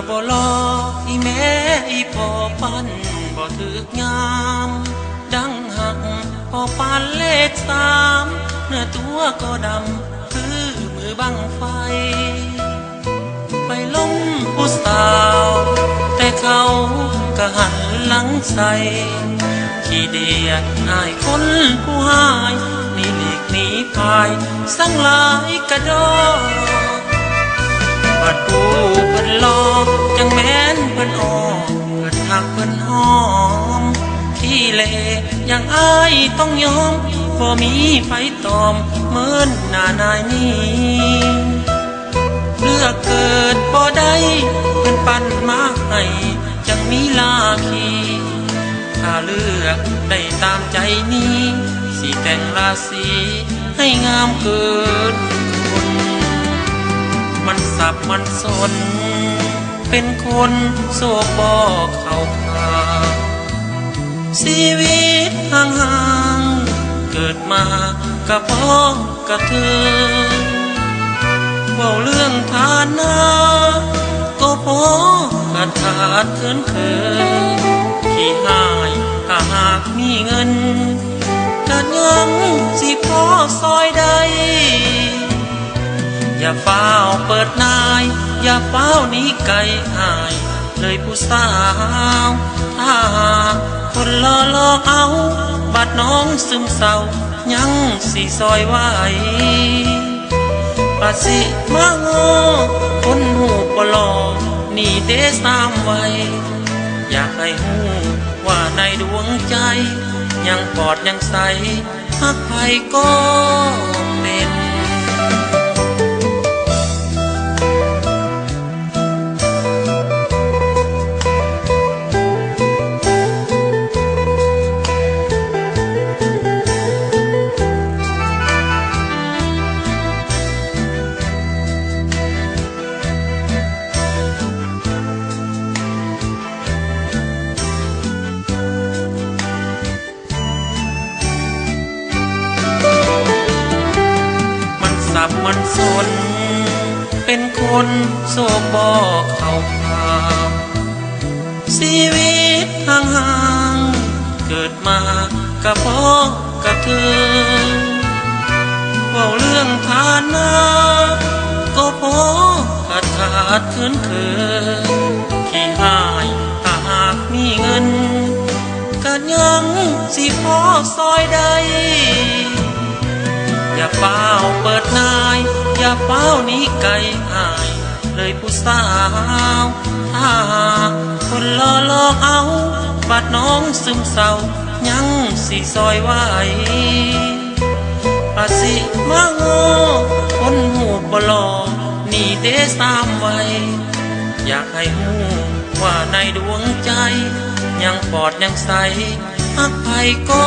บ่รออีแม่อีพ่อปั้นบ่ถึกงามดังหักพอปานเลข3เนื้อตัวก็ดำคือมือบังไฟไปล้มผู้สาวแต่เขาก็หันหลังใส่ขี้เดียดอายคนผู้หายนี่หลีกหนีพายสั่งหลายกระดอกบัดผู้เพิ่นรอจังแม่นเพิ่นออกเพิ่นหักเพิ่นหอมที่เลอย่างอายต้องยอมบ่มีไผตอมเหมือนหน้านายนี้เลือกเกิดบ่ได้เพิ่นปั้นมาให้จังมีลาคีถ้าเลือกได้ตามใจนี้สิแต่งราศีให้งามเกินคนมันสับมันสนเป็นคนโศกบ่เข้าขาชีวิตห่างๆเกิดมากับพ่อกับเธอเว้าเรื่องฐานะก็พอกระถาดเขินขี้หายถ้าหากมีเงินก็ยังสิพอซอยใดอย่าเฝ้าเปิดนายอย่าเฝ้าหนีไกลอายเลยผู้สาวถ้าหากคนรอเอาบัดน้องซึมเศร้ายังสิซอยไว้ประสิมาโง่คนหูบ่หลอกนี่เด้สามไว้อยากให้หูว่าในดวงใจยังปอดยังใสหักไผก็เป็นมันสนเป็นคนโศกบ่เข้าขาชีวิตห่างๆเกิดมากับพ่อกับเธอเว้าเรื่องฐานะก็พอกระถาดเขินขี้หายถ้าหากมีเงินก็ยังสิพอซอยใดอย่าเฝ้าเปิดนายอย่าเฝ้าหนีไกลอายเลยผู้สาวถ้าคนรอเอาบัดน้องซึมเศร้ายังสิซอยไว้ประสิมาโง่คนหูบ่หลอกนี่เด้สามไว้อยากให้หูว่าในดวงใจยังปอดยังใสหักไผก็